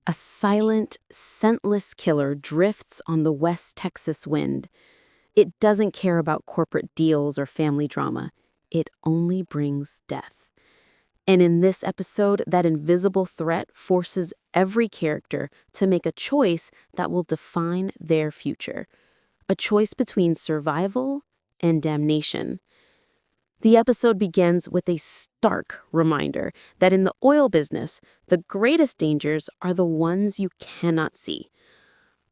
A silent, scentless killer drifts on the West Texas wind. It doesn't care about corporate deals or family drama. It only brings death. And in this episode, that invisible threat forces every character to make a choice that will define their future. A choice between survival and damnation. The episode begins with a stark reminder that in the oil business, the greatest dangers are the ones you cannot see.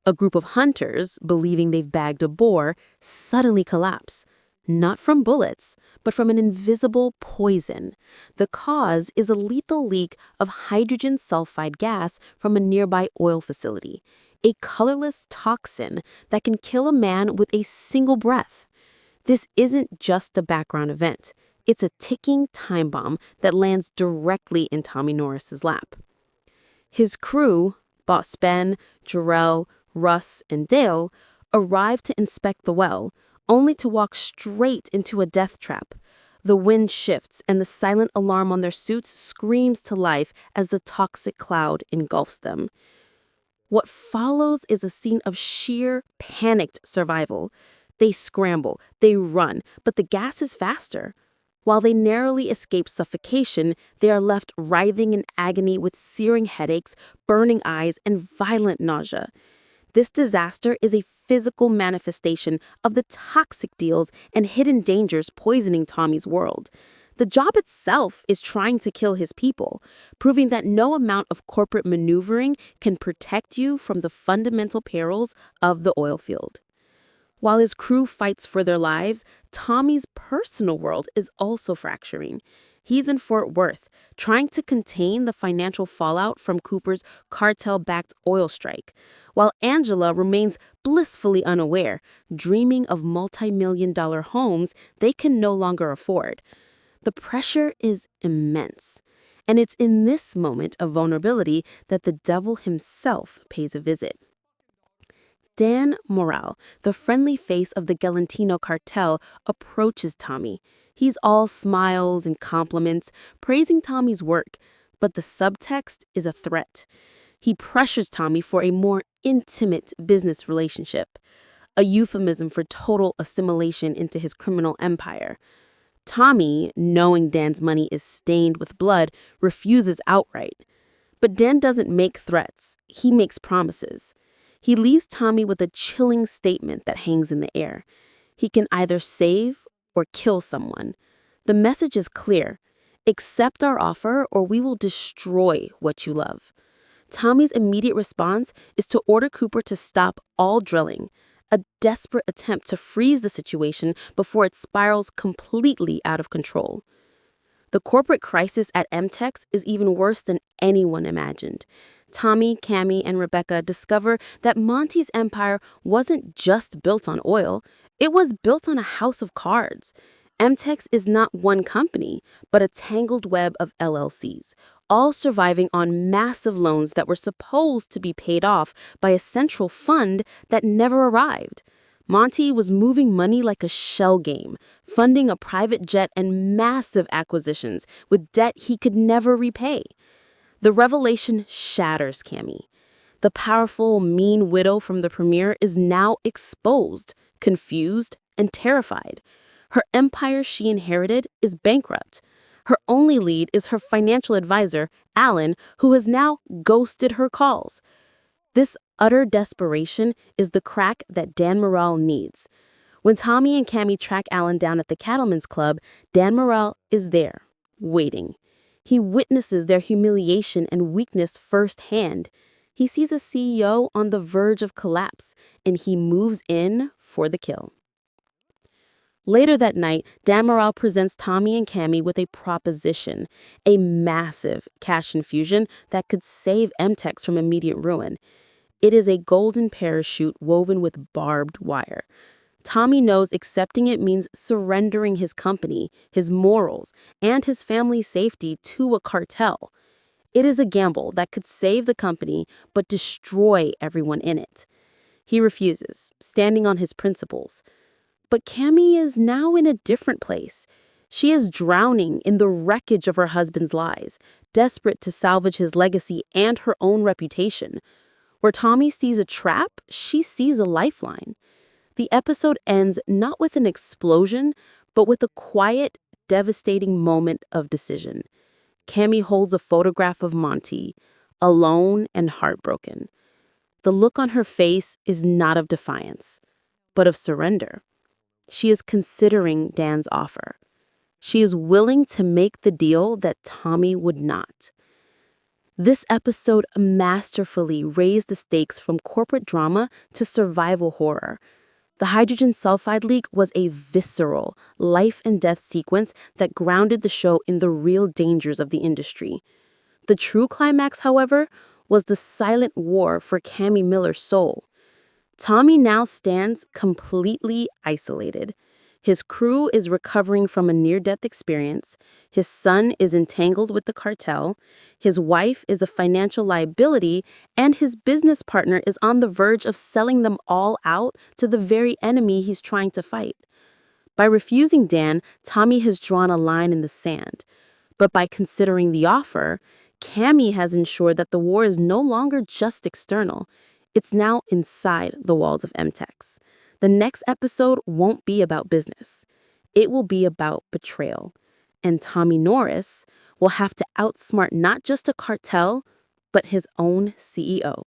A group of hunters, believing they've bagged a boar, suddenly collapse. Not from bullets, but from an invisible poison. The cause is a lethal leak of hydrogen sulfide gas from a nearby oil facility, a colorless toxin that can kill a man with a single breath. This isn't just a background event. It's a ticking time bomb that lands directly in Tommy Norris's lap. His crew, Boss Ben, Jarrell, Russ, and Dale, arrive to inspect the well, only to walk straight into a death trap. The wind shifts and the silent alarm on their suits screams to life as the toxic cloud engulfs them. What follows is a scene of sheer, panicked survival. They scramble, they run, but the gas is faster. While they narrowly escape suffocation, they are left writhing in agony with searing headaches, burning eyes, and violent nausea. This disaster is a physical manifestation of the toxic deals and hidden dangers poisoning Tommy's world. The job itself is trying to kill his people, proving that no amount of corporate maneuvering can protect you from the fundamental perils of the oil field. While his crew fights for their lives, Tommy's personal world is also fracturing. He's in Fort Worth, trying to contain the financial fallout from Cooper's cartel-backed oil strike, while Angela remains blissfully unaware, dreaming of multi-million-dollar homes they can no longer afford. The pressure is immense, and it's in this moment of vulnerability that the devil himself pays a visit. Dan Morale, the friendly face of the Galantino cartel, approaches Tommy. He's all smiles and compliments, praising Tommy's work, but the subtext is a threat. He pressures Tommy for a more intimate business relationship, a euphemism for total assimilation into his criminal empire. Tommy, knowing Dan's money is stained with blood, refuses outright. But Dan doesn't make threats, he makes promises. He leaves Tommy with a chilling statement that hangs in the air. He can either save or kill someone. The message is clear. Accept our offer or we will destroy what you love. Tommy's immediate response is to order Cooper to stop all drilling, a desperate attempt to freeze the situation before it spirals completely out of control. The corporate crisis at MTex is even worse than anyone imagined. Tommy, Cammy, and Rebecca discover that Monty's empire wasn't just built on oil, it was built on a house of cards. MTex is not one company, but a tangled web of LLCs, all surviving on massive loans that were supposed to be paid off by a central fund that never arrived. Monty was moving money like a shell game, funding a private jet and massive acquisitions with debt he could never repay. The revelation shatters Cammy. The powerful, mean widow from the premiere is now exposed, confused, and terrified. Her empire she inherited is bankrupt. Her only lead is her financial advisor, Alan, who has now ghosted her calls. This utter desperation is the crack that Dan Morale needs. When Tommy and Cammy track Alan down at the Cattlemen's Club, Dan Morale is there, waiting. He witnesses their humiliation and weakness firsthand. He sees a CEO on the verge of collapse, and he moves in for the kill. Later that night, Dan Morale presents Tommy and Cammy with a proposition, a massive cash infusion that could save MTex from immediate ruin. It is a golden parachute woven with barbed wire. Tommy knows accepting it means surrendering his company, his morals, and his family's safety to a cartel. It is a gamble that could save the company but destroy everyone in it. He refuses, standing on his principles. But Cammy is now in a different place. She is drowning in the wreckage of her husband's lies, desperate to salvage his legacy and her own reputation. Where Tommy sees a trap, she sees a lifeline. The episode ends not with an explosion, but with a quiet, devastating moment of decision. Cammy holds a photograph of Monty, alone and heartbroken. The look on her face is not of defiance, but of surrender. She is considering Dan's offer. She is willing to make the deal that Tommy would not. This episode masterfully raised the stakes from corporate drama to survival horror. The hydrogen sulfide leak was a visceral, life and death sequence that grounded the show in the real dangers of the industry. The true climax, however, was the silent war for Cammy Miller's soul. Tommy now stands completely isolated. His crew is recovering from a near-death experience. His son is entangled with the cartel. His wife is a financial liability, and his business partner is on the verge of selling them all out to the very enemy he's trying to fight. By refusing Dan, Tommy has drawn a line in the sand. But by considering the offer, Cammy has ensured that the war is no longer just external. It's now inside the walls of MTex. The next episode won't be about business. It will be about betrayal. And Tommy Norris will have to outsmart not just a cartel, but his own CEO.